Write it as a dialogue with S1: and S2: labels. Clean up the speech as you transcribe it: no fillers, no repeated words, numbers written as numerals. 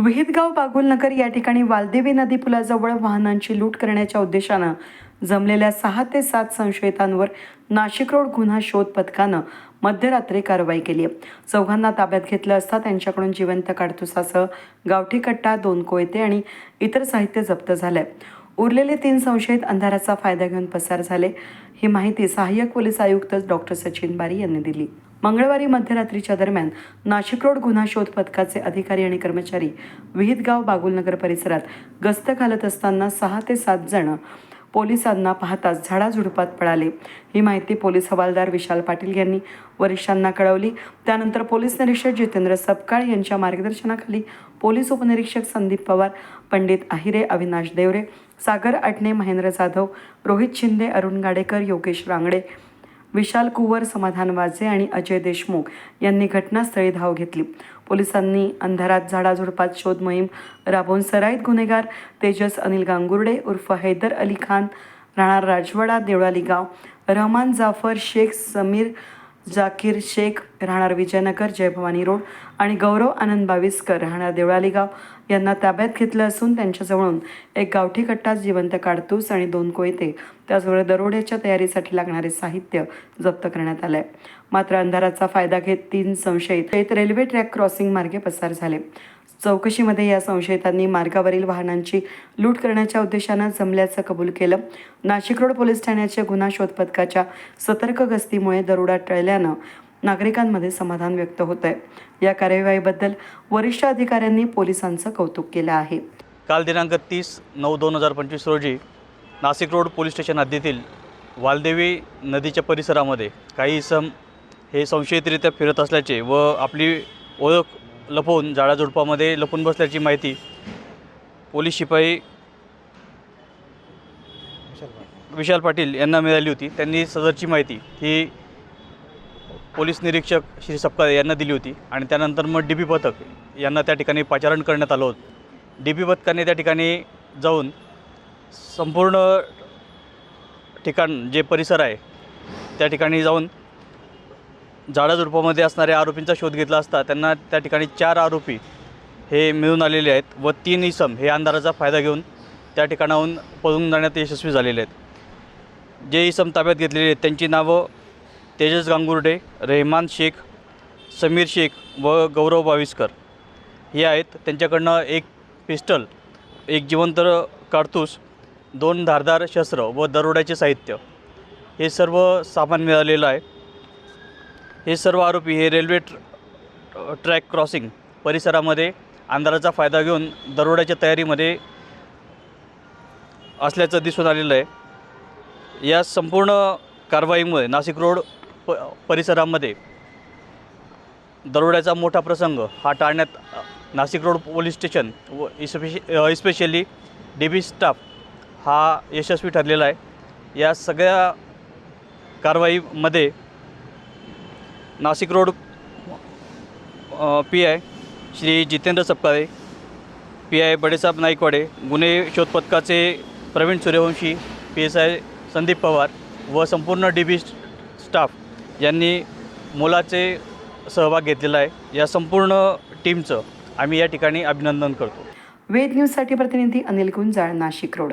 S1: विहितगाव बागुलनगर या ठिकाणी वालदेवी नदी पुलाजवळ वाहनांची लूट करण्याच्या उद्देशानं जमलेल्या 6 ते 7 संशयितांवर नाशिक रोड गुन्हा शोध पथकानं मध्यरात्री कारवाई केली आहे। चौघांना ताब्यात घेतलं असता त्यांच्याकडून जिवंत काडतुसासह गावठी कट्टा, 2 कोयते आणि इतर साहित्य जप्त झालंय। उरलेले 3 संशयित अंधाराचा फायदा घेऊन पसार झाले। ही माहिती सहाय्यक पोलीस आयुक्त डॉक्टर सचिन बारी यांनी दिली। मंगळवारी मध्यरात्रीच्या दरम्यान नाशिक रोड गुन्हा शोध पथकाचे अधिकारी आणि कर्मचारी विहितगाव बागुलनगर परिसरात गस्त घालत असताना 6 ते 7 जण पोलिसांना पाहताच झाडाझुडपात पळाले। ही माहिती पोलीस हवालदार विशाल पाटील यांनी वरिष्ठांना कळवली। त्यानंतर पोलीस निरीक्षक जितेंद्र सपकाळ यांच्या मार्गदर्शनाखाली पोलीस उपनिरीक्षक संदीप पवार, पंडित आहिरे, अविनाश देवरे, सागर आटणे, महेंद्र जाधव, रोहित शिंदे, अरुण गाडेकर, योगेश रांगडे, विशाल कुवर, समाधान वाजे आणि अजय देशमुख यांनी घटनास्थळी धाव घेतली। पोलिसांनी अंधारात झाडाझुडपात शोध मोहीम राबवून सराईत गुन्हेगार तेजस अनिल गांगुर्डे उर्फ हैदर अली खान, राहणार राजवाडा, देवळाली गाव, रहमान जाफर शेख, समीर जाकीर शेख, राहणार विजयनगर, जयभवानी रोड आणि गौरव आनंद बाविस्कर, राहणार देवळाली गाव यांना ताब्यात घेतलं असून त्यांच्याजवळून एक गावठी कट्टा, जिवंत काडतूस आणि 2 कोयते, त्याचबरोबर दरोड्याच्या तयारीसाठी लागणारे साहित्य जप्त करण्यात आलंय। मात्र अंधाराचा फायदा घेत 3 संशयित रेल्वे ट्रॅक क्रॉसिंग मार्गे पसार झाले। चौकशीमध्ये या संशयितांनी मार्गावरील वाहनांची लूट करण्याच्या उद्देशानं जमल्याचं कबूल केलं। नाशिक रोड पोलीस ठाण्याच्या गुन्हा शोध पथकाच्या सतर्क गस्तीमुळे दरोडा टळल्यानं नागरिकांमध्ये समाधान व्यक्त होत आहे। या कार्यवाहीबद्दल वरिष्ठ अधिकाऱ्यांनी पोलिसांचं कौतुक केलं आहे।
S2: काल दिनांक 30/9/2025 रोजी नाशिक रोड पोलीस स्टेशन हद्दीतील वालदेवी नदीच्या परिसरामध्ये काही इसम हे संशयितरित्या फिरत असल्याचे व आपली ओळख लपवून झाडाझुडपामध्ये लपून बसल्याची माहिती पोलीस शिपाई विशाल पाटील यांना मिळाली होती। त्यांनी सदरची माहिती ही पोलीस निरीक्षक श्री सपकाळ यांना दिली होती आणि त्यानंतर मग DP पथक यांना त्या ठिकाणी पाचारण करण्यात आलं होतं। DP पथकाने त्या ठिकाणी जाऊन संपूर्ण ठिकाण जे परिसर आहे त्या ठिकाणी जाऊन झाडाझुडपामध्ये असणाऱ्या आरोपींचा शोध घेतला असता त्यांना त्या ठिकाणी 4 आरोपी हे मिळून आलेले आहेत व 3 इसम हे अंधाराचा फायदा घेऊन त्या ठिकाणाहून पळून जाण्यात यशस्वी झालेले आहेत। जे इसम ताब्यात घेतलेले आहेत त्यांची नावं तेजस गांगुर्डे, रहमान शेख, समीर शेख व गौरव बाविस्कर हे आहेत। त्यांच्याकडनं 1 पिस्टल, 1 जिवंत काडतूस, 2 धारदार शस्त्र व दरोड्याचे साहित्य हे सर्व सामान मिळालेलं आहे। हे सर्व आरोपी हे रेल्वे ट्रॅक क्रॉसिंग परिसरामध्ये अंधाराचा फायदा घेऊन दरोड्याच्या तयारीमध्ये असल्याचं दिसून आलेलं आहे। या संपूर्ण कारवाईमुळे नाशिक रोड परिसरामध्ये दरोड्याचा मोठा प्रसंग हा टाळण्यात नाशिक रोड पोलीस स्टेशन व इस्पेशली DP स्टाफ हा यशस्वी ठरलेला आहे। या सगळ्या कारवाईमध्ये Nashik road PI Shri Jitendra Sapkale, PI Badesaheb Naikwade, गुन्हे शोध पथकाचे प्रवीण सूर्यवंशी, PSI संदीप पवार व संपूर्ण DP स्टाफ यांनी मोलाचे सहभाग घेतलेला आहे। या संपूर्ण टीमचं आम्ही या ठिकाणी अभिनंदन करतो।
S1: वेद न्यूजसाठी प्रतिनिधी अनिल गुंजाळ, नाशिक रोड।